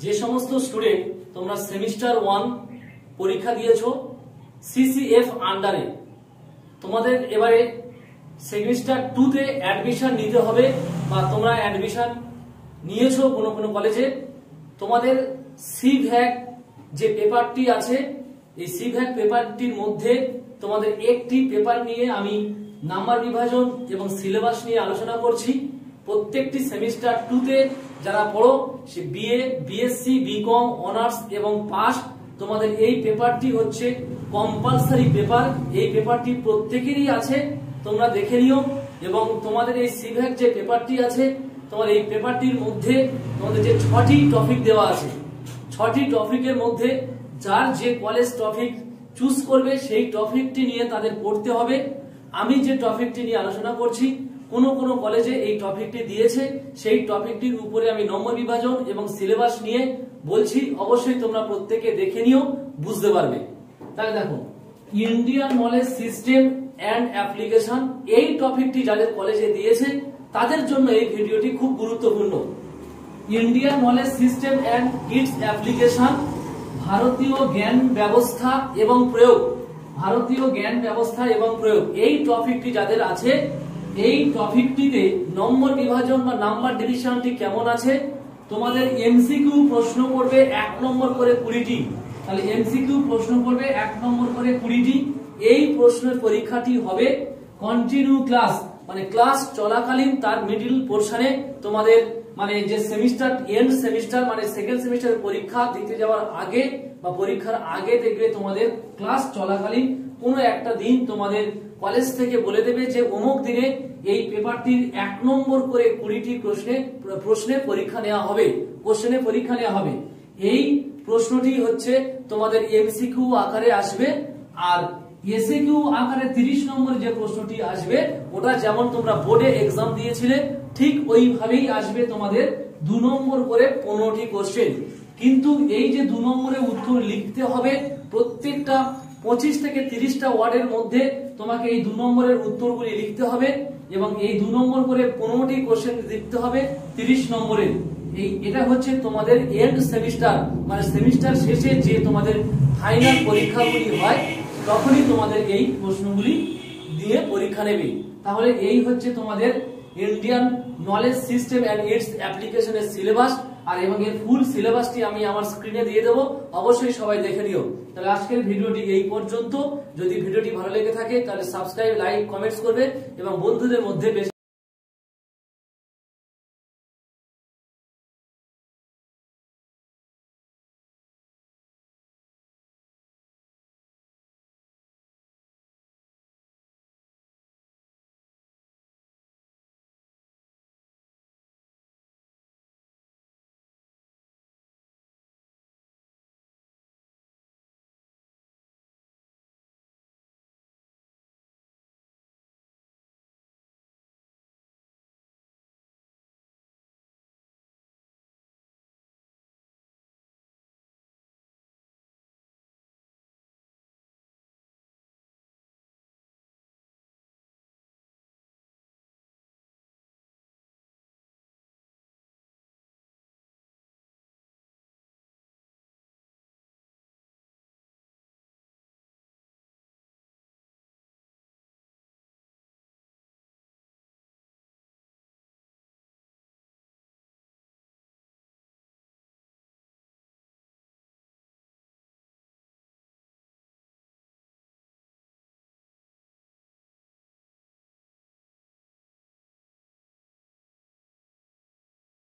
যে সমস্ত স্টুডেন্ট তোমরা সেমিস্টার 1 পরীক্ষা দিয়েছো সিসিএফ আন্ডারে, তোমাদের এবারে সেমিস্টার 2 তে অ্যাডমিশন নিতে হবে বা তোমরা অ্যাডমিশন নিয়েছো কোনো কোনো কলেজে, তোমাদের সিভ্যাক যে পেপারটি আছে এই সিভ্যাক পেপারটির মধ্যে তোমাদের একটি পেপার নিয়ে আমি নাম্বার বিভাজন এবং সিলেবাস নিয়ে আলোচনা করছি। প্রত্যেকটি সেমিস্টার 2 তে যারা পড়ো সে বিএ, বিএসসি, বিকম, অনার্স এবং পাস, তোমাদের এই পেপারটি হচ্ছে কম্পালসারি পেপার। এই পেপারটি প্রত্যেকেরই আছে, তোমরা দেখে নিও। এবং তোমাদের এই সিভ্যাক যে পেপারটি আছে, তোমার এই পেপারটির মধ্যে তোমাদের যে 6টি টপিক দেওয়া আছে, 6টি টপিকের মধ্যে যার যে কলেজ টপিক চুজ করবে সেই টপিকটি নিয়ে তাদের পড়তে হবে। আমি যে টপিকটি নিয়ে আলোচনা করছি কোন কোন কলেজে এই টপিকটি দিয়েছে, সেই টপিকটির উপরে আমি নম্বর বিভাজন এবং সিলেবাস নিয়ে বলছি। অবশ্যই তোমরা প্রত্যেকে দেখে নিও, বুঝতে পারবে। তাহলে দেখো, Indian knowledge system and application, এই টপিকটি যাদের কলেজে দিয়েছে তাদের জন্য এই ভিডিওটি খুব গুরুত্বপূর্ণ। Indian knowledge system and its application, ভারতীয় জ্ঞান ব্যবস্থা এবং প্রয়োগ, ভারতীয় জ্ঞান ব্যবস্থা এবং প্রয়োগ, এই টপিকটি যাদের আছে, এই টপিকটিতে নম্বর বিভাজন বা নাম্বার ডিভিশনটি কেমন আছে, তোমাদের এমসিকিউ প্রশ্ন করবে 1 নম্বর করে 20টি। তাহলে এমসিকিউ প্রশ্ন করবে 1 নম্বর করে 20টি। এই প্রশ্নের পরীক্ষাটি হবে কন্টিনিউ ক্লাস, মানে ক্লাস চলাকালীন তার মিডল পোরশনে তোমাদের মানে যে সেমিস্টার এন্ড সেমিস্টার মানে সেকেন্ড সেমিস্টার পরীক্ষা দিতে যাওয়ার আগে বা পরীক্ষার আগে দেখবে তোমাদের ক্লাস চলাকালীন কোনো একটা দিন তোমাদের কলেজ থেকে বলে দেবে যে অমুক দিনে এই পেপারটির 1 নম্বর করে 20টি প্রশ্নে পরীক্ষা নেওয়া হবে, কোশ্চেনে পরীক্ষা নেওয়া হবে। এই প্রশ্নটি হচ্ছে তোমাদের এমসিকিউ আকারে আসবে, আর এসিকিউ আকারে 30 নম্বর যে প্রশ্নটি আসবে ওটা যেমন তোমরা বোর্ডে এক্সাম দিয়েছিলে ঠিক ওইভাবেই আসবে তোমাদের 2 নম্বর করে 15টি কোশ্চেন। কিন্তু এই যে 2 নম্বরে উত্তর লিখতে হবে, প্রত্যেকটা 25 থেকে 30টা ওয়ার্ডের মধ্যে তোমাকে এই 2 নম্বরের উত্তরগুলি লিখতে হবে এবং এই 2 নম্বর করে 15টি কোশ্চেন লিখতে হবে 30 নম্বরের। এটা হচ্ছে তোমাদের এন্ড সেমিস্টার, মানে সেমিস্টার শেষে যে তোমাদের ফাইনাল পরীক্ষাগুলি হয় তখনই তোমাদের এই প্রশ্নগুলি দিয়ে পরীক্ষা নেবে। তাহলে এই হচ্ছে তোমাদের Indian knowledge system and its অ্যাপ্লিকেশনের সিলেবাস, আর এবং এর ফুল সিলেবাসটি আমি আমার স্ক্রিনে দিয়ে দেবো, অবশ্যই সবাই দেখে নিও। তাহলে আজকের ভিডিওটি এই পর্যন্ত। যদি ভিডিওটি ভালো লেগে থাকে তাহলে সাবস্ক্রাইব, লাইক, কমেন্টস করবে এবং বন্ধুদের মধ্যে বেশি